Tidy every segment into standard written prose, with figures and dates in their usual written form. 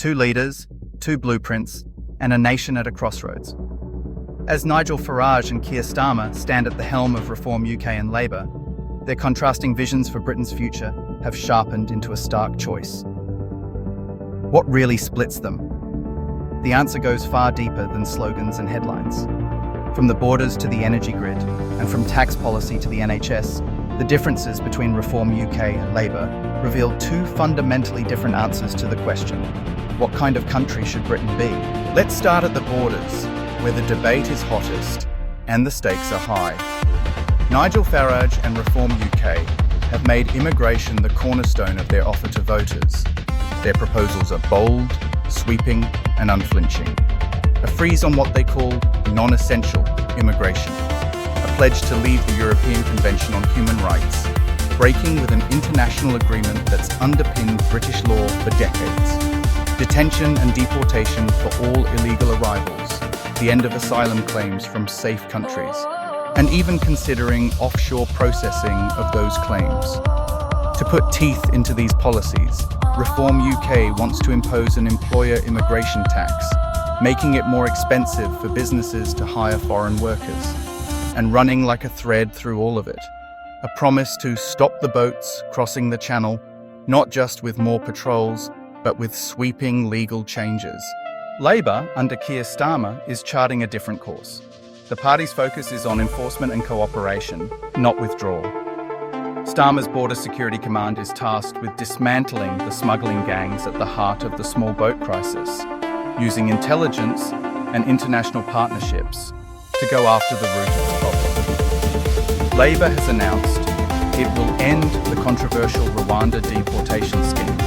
two leaders, two blueprints, and a nation at a crossroads. As Nigel Farage and Keir Starmer stand at the helm of Reform UK and Labour, their contrasting visions for Britain's future have sharpened into a stark choice. What really splits them? The answer goes far deeper than slogans and headlines. From the borders to the energy grid, and from tax policy to the NHS, the differences between Reform UK and Labour reveal two fundamentally different answers to the question, what kind of country should Britain be? Let's start at the borders, where the debate is hottest and the stakes are high. Nigel Farage and Reform UK have made immigration the cornerstone of their offer to voters. Their proposals are bold, sweeping, and unflinching. A freeze on what they call non-essential immigration. A pledge to leave the European Convention on Human Rights, breaking with an international agreement that's underpinned British law for decades. Detention and deportation for all illegal arrivals. The end of asylum claims from safe countries. And even considering offshore processing of those claims. To put teeth into these policies, Reform UK wants to impose an employer immigration tax, making it more expensive for businesses to hire foreign workers, and running like a thread through all of it. A promise to stop the boats crossing the channel, not just with more patrols, but with sweeping legal changes. Labour, under Keir Starmer, is charting a different course. The party's focus is on enforcement and cooperation, not withdrawal. Starmer's Border Security Command is tasked with dismantling the smuggling gangs at the heart of the small boat crisis, using intelligence and international partnerships to go after the root of the problem. Labour has announced it will end the controversial Rwanda deportation scheme,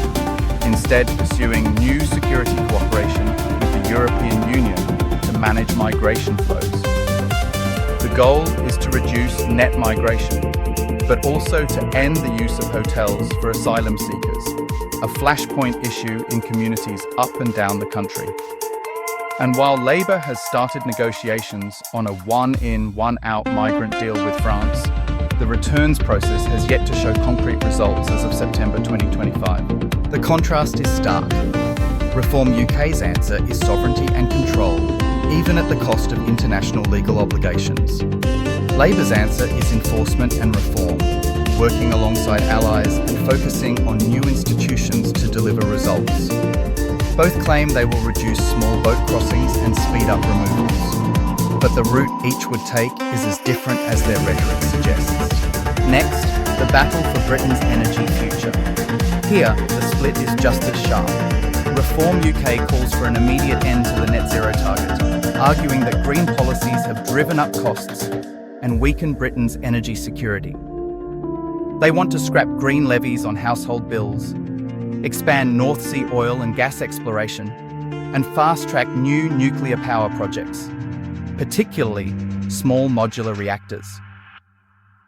instead pursuing new security cooperation with the European Union to manage migration flows. The goal is to reduce net migration, but also to end the use of hotels for asylum seekers, a flashpoint issue in communities up and down the country. And while Labour has started negotiations on a one-in, one-out migrant deal with France, the returns process has yet to show concrete results as of September 2025. The contrast is stark. Reform UK's answer is sovereignty and control, even at the cost of international legal obligations. Labour's answer is enforcement and reform, working alongside allies and focusing on new institutions to deliver results. Both claim they will reduce small boat crossings and speed up removals, but the route each would take is as different as their rhetoric suggests. Next, the battle for Britain's energy future. Here, the split is just as sharp. Reform UK calls for an immediate end to the net zero target, arguing that green policies have driven up costs and weaken Britain's energy security. They want to scrap green levies on household bills, expand North Sea oil and gas exploration, and fast-track new nuclear power projects, particularly small modular reactors.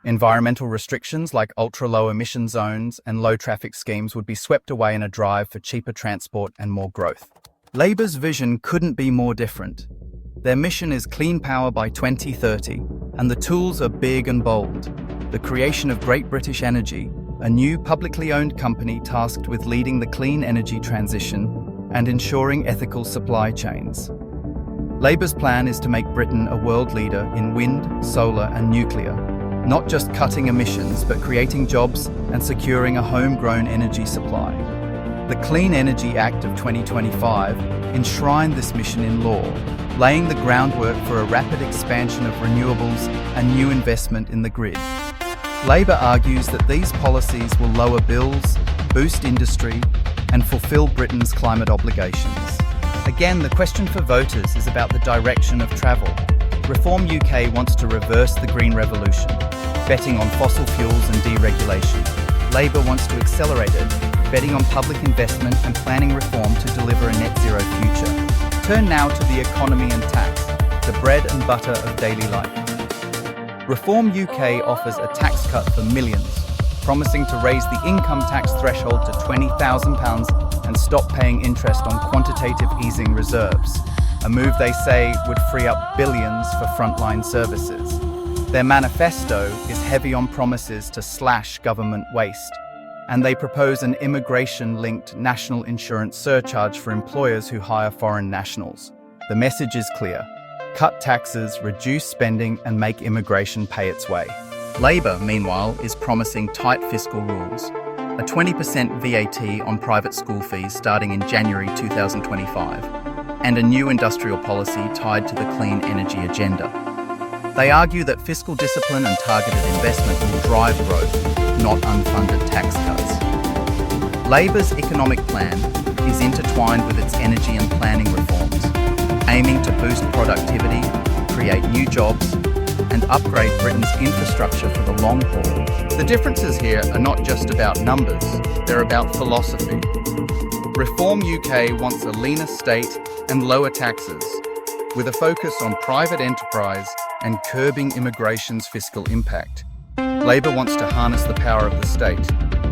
Environmental restrictions like ultra-low emission zones and low traffic schemes would be swept away in a drive for cheaper transport and more growth. Labour's vision couldn't be more different. Their mission is clean power by 2030, and the tools are big and bold. The creation of Great British Energy, a new publicly owned company tasked with leading the clean energy transition and ensuring ethical supply chains. Labour's plan is to make Britain a world leader in wind, solar and nuclear, not just cutting emissions but creating jobs and securing a homegrown energy supply. The Clean Energy Act of 2025 enshrined this mission in law, laying the groundwork for a rapid expansion of renewables and new investment in the grid. Labour argues that these policies will lower bills, boost industry, and fulfil Britain's climate obligations. Again, the question for voters is about the direction of travel. Reform UK wants to reverse the green revolution, betting on fossil fuels and deregulation. Labour wants to accelerate it, betting on public investment and planning reform to deliver a net zero future. Turn now to the economy and tax, the bread and butter of daily life. Reform UK offers a tax cut for millions, promising to raise the income tax threshold to £20,000 and stop paying interest on quantitative easing reserves, a move they say would free up billions for frontline services. Their manifesto is heavy on promises to slash government waste and they propose an immigration-linked national insurance surcharge for employers who hire foreign nationals. The message is clear: cut taxes, reduce spending, and make immigration pay its way. Labour, meanwhile, is promising tight fiscal rules. A 20% VAT on private school fees starting in January 2025, and a new industrial policy tied to the clean energy agenda. They argue that fiscal discipline and targeted investment will drive growth, not unfunded tax cuts. Labour's economic plan is intertwined with its energy and planning reforms, aiming to boost productivity, create new jobs, and upgrade Britain's infrastructure for the long haul. The differences here are not just about numbers, they're about philosophy. Reform UK wants a leaner state and lower taxes, with a focus on private enterprise and curbing immigration's fiscal impact. Labour wants to harness the power of the state,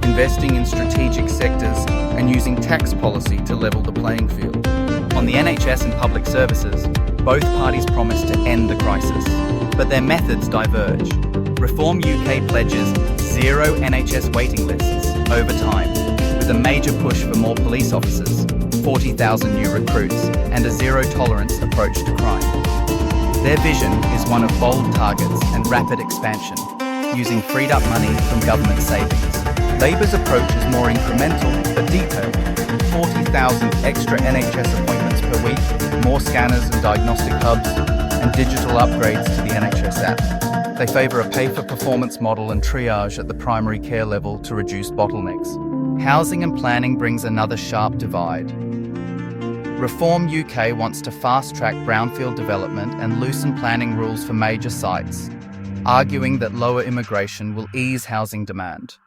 investing in strategic sectors and using tax policy to level the playing field. On the NHS and public services, both parties promise to end the crisis, but their methods diverge. Reform UK pledges zero NHS waiting lists over time, with a major push for more police officers, 40,000 new recruits, and a zero-tolerance approach to crime. Their vision is one of bold targets and rapid expansion, using freed-up money from government savings. Labour's approach is more incremental but detailed: 40,000 extra NHS appointments per week, more scanners and diagnostic hubs, and digital upgrades to the NHS app. They favour a pay-for-performance model and triage at the primary care level to reduce bottlenecks. Housing and planning brings another sharp divide. Reform UK wants to fast-track brownfield development and loosen planning rules for major sites, arguing that lower immigration will ease housing demand.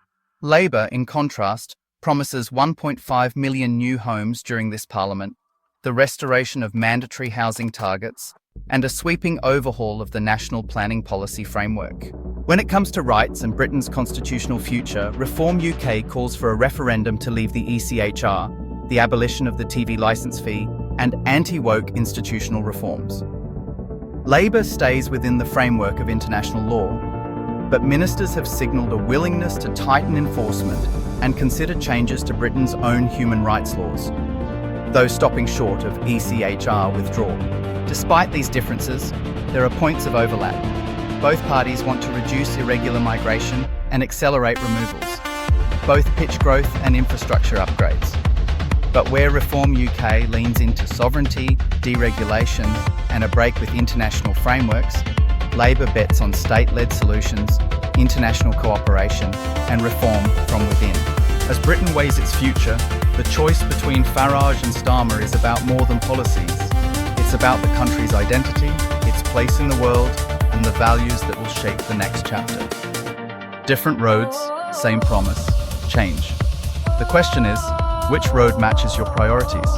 Labour, in contrast, promises 1.5 million new homes during this parliament, the restoration of mandatory housing targets, and a sweeping overhaul of the national planning policy framework. When it comes to rights and Britain's constitutional future, Reform UK calls for a referendum to leave the ECHR, the abolition of the TV licence fee, and anti-woke institutional reforms. Labour stays within the framework of international law, but ministers have signalled a willingness to tighten enforcement and consider changes to Britain's own human rights laws, though stopping short of ECHR withdrawal. Despite these differences, there are points of overlap. Both parties want to reduce irregular migration and accelerate removals. Both pitch growth and infrastructure upgrades. But where Reform UK leans into sovereignty, deregulation, and a break with international frameworks, Labour bets on state-led solutions, international cooperation, and reform from within. As Britain weighs its future, the choice between Farage and Starmer is about more than policies. It's about the country's identity, its place in the world, and the values that will shape the next chapter. Different roads, same promise, change. The question is, which road matches your priorities?